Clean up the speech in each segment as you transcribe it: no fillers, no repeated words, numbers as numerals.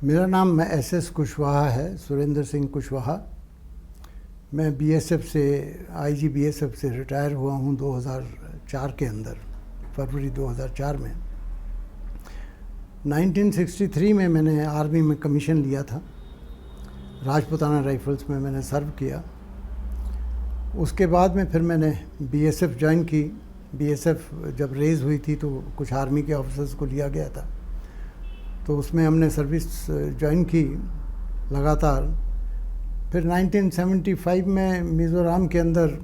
मेरा नाम एस कुशवाहा है, सुरेंद्र सिंह कुशवाहा। मैं बीएसएफ से आईजी बीएसएफ से रिटायर हुआ हूँ 2004 के अंदर, फरवरी 2004 में। 1963 में मैंने आर्मी में कमीशन लिया था, राजपुताना राइफल्स में मैंने सर्व किया। उसके बाद में फिर मैंने बीएसएफ ज्वाइन की। बीएसएफ जब रेज़ हुई थी तो कुछ आर्मी के ऑफिसर्स को लिया गया था, तो उसमें हमने सर्विस ज्वाइन की लगातार। फिर 1975 में मिज़ोरम के अंदर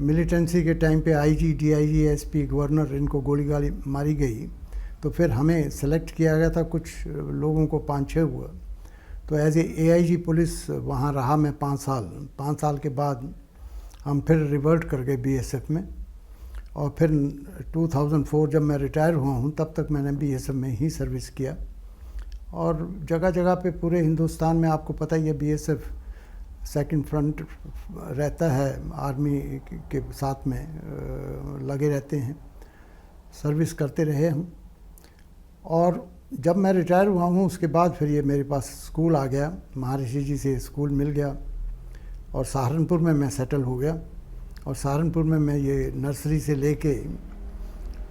मिलिटेंसी के टाइम पे आईजी, डीआईजी, एसपी, गवर्नर, इनको गोली मारी गई, तो फिर हमें सेलेक्ट किया गया था, कुछ लोगों को 5-6 हुआ। तो एज एआईजी पुलिस वहाँ रहा मैं 5 साल। 5 साल के बाद हम फिर रिवर्ट कर गए बीएसएफ में, और फिर 2004 जब मैं रिटायर हुआ हूँ तब तक मैंने बीएसएफ में ही सर्विस किया। और जगह जगह पे पूरे हिंदुस्तान में आपको पता ही है, बीएसएफ सेकंड फ्रंट रहता है, आर्मी के साथ में लगे रहते हैं, सर्विस करते रहे हम। और जब मैं रिटायर हुआ हूँ उसके बाद फिर ये मेरे पास स्कूल आ गया, महर्षि जी से स्कूल मिल गया, और सहारनपुर में मैं सेटल हो गया। और सहारनपुर में मैं ये नर्सरी से लेके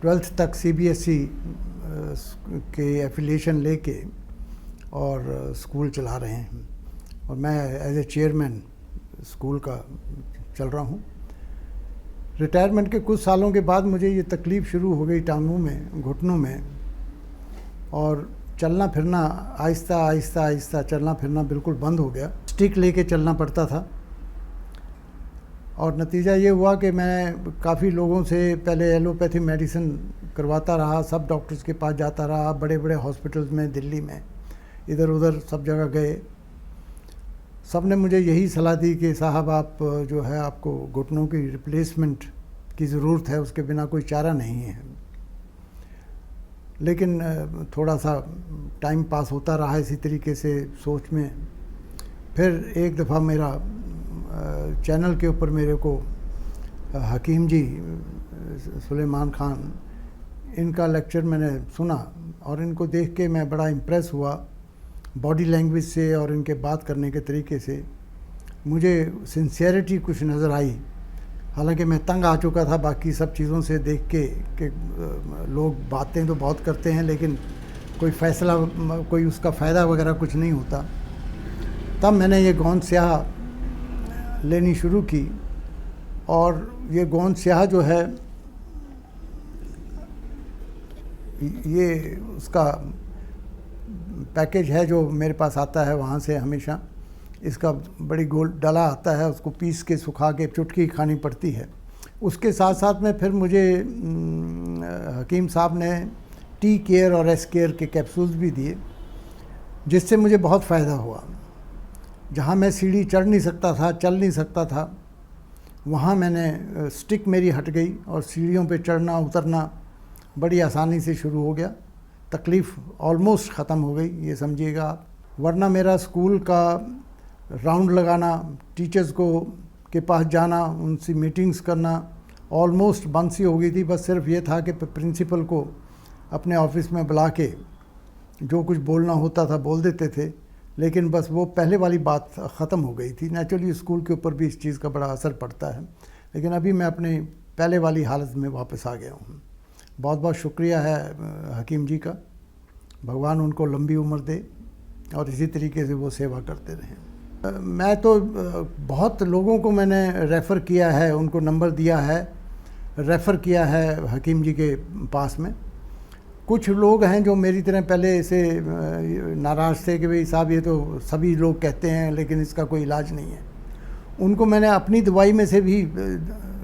12th तक सीबीएसई के एफिलिएशन लेके और स्कूल चला रहे हैं, और मैं एज ए चेयरमैन स्कूल का चल रहा हूँ। रिटायरमेंट के कुछ सालों के बाद मुझे ये तकलीफ़ शुरू हो गई टांगों में, घुटनों में, और चलना फिरना आहिस्ता आहिस्ता आहिस्ता चलना फिरना बिल्कुल बंद हो गया। स्टिक लेके चलना पड़ता था, और नतीजा ये हुआ कि मैं काफ़ी लोगों से पहले एलोपैथी मेडिसिन करवाता रहा, सब डॉक्टर्स के पास जाता रहा, बड़े बड़े हॉस्पिटल्स में, दिल्ली में, इधर उधर सब जगह गए। सब ने मुझे यही सलाह दी कि साहब आप जो है, आपको घुटनों की रिप्लेसमेंट की ज़रूरत है, उसके बिना कोई चारा नहीं है। लेकिन थोड़ा सा टाइम पास होता रहा इसी तरीके से सोच में। फिर एक दफ़ा मेरा चैनल के ऊपर मेरे को हकीम जी, सुलेमान खान, इनका लेक्चर मैंने सुना, और इनको देख के मैं बड़ा इम्प्रेस हुआ बॉडी लैंग्वेज से और इनके बात करने के तरीके से। मुझे सिंसियरिटी कुछ नज़र आई, हालांकि मैं तंग आ चुका था बाकी सब चीज़ों से देख के कि लोग बातें तो बहुत करते हैं लेकिन कोई फ़ैसला, कोई उसका फ़ायदा वगैरह कुछ नहीं होता। तब मैंने ये गोंद स्याह लेनी शुरू की, और ये गोंद स्याह जो है, ये उसका पैकेज है जो मेरे पास आता है वहाँ से हमेशा। इसका बड़ी गोल डला आता है, उसको पीस के सुखा के चुटकी खानी पड़ती है। उसके साथ साथ में फिर मुझे हकीम साहब ने टी केयर और एस केयर के कैप्सूल्स भी दिए, जिससे मुझे बहुत फ़ायदा हुआ। जहाँ मैं सीढ़ी चढ़ नहीं सकता था, चल नहीं सकता था, वहाँ मैंने स्टिक मेरी हट गई और सीढ़ियों पे चढ़ना उतरना बड़ी आसानी से शुरू हो गया। तकलीफ़ ऑलमोस्ट ख़त्म हो गई, ये समझिएगा आप। वरना मेरा स्कूल का राउंड लगाना, टीचर्स को के पास जाना, उनसे मीटिंग्स करना ऑलमोस्ट बंद सी हो गई थी। बस सिर्फ ये था कि प्रिंसिपल को अपने ऑफिस में बुला के जो कुछ बोलना होता था बोल देते थे, लेकिन बस वो पहले वाली बात ख़त्म हो गई थी। नेचुरली स्कूल के ऊपर भी इस चीज़ का बड़ा असर पड़ता है, लेकिन अभी मैं अपने पहले वाली हालत में वापस आ गया हूँ। बहुत बहुत शुक्रिया है हकीम जी का, भगवान उनको लंबी उम्र दे और इसी तरीके से वो सेवा करते रहें। मैं तो बहुत लोगों को मैंने रेफ़र किया है, उनको नंबर दिया है, रेफ़र किया है हकीम जी के पास में। कुछ लोग हैं जो मेरी तरह पहले इसे नाराज़ थे कि भाई साहब ये तो सभी लोग कहते हैं लेकिन इसका कोई इलाज नहीं है। उनको मैंने अपनी दवाई में से भी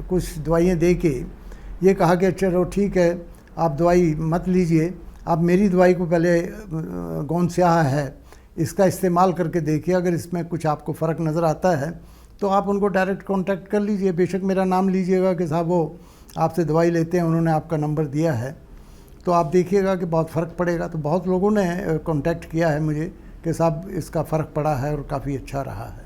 कुछ दवाइयाँ दे के ये कहा कि चलो ठीक है, आप दवाई मत लीजिए, आप मेरी दवाई को पहले गोंद स्याह है इसका इस्तेमाल करके देखिए, अगर इसमें कुछ आपको फ़र्क नज़र आता है तो आप उनको डायरेक्ट कांटेक्ट कर लीजिए। बेशक मेरा नाम लीजिएगा कि साहब वो आपसे दवाई लेते हैं, उन्होंने आपका नंबर दिया है, तो आप देखिएगा कि बहुत फ़र्क पड़ेगा। तो बहुत लोगों ने कांटेक्ट किया है मुझे कि साहब इसका फ़र्क पड़ा है और काफ़ी अच्छा रहा है।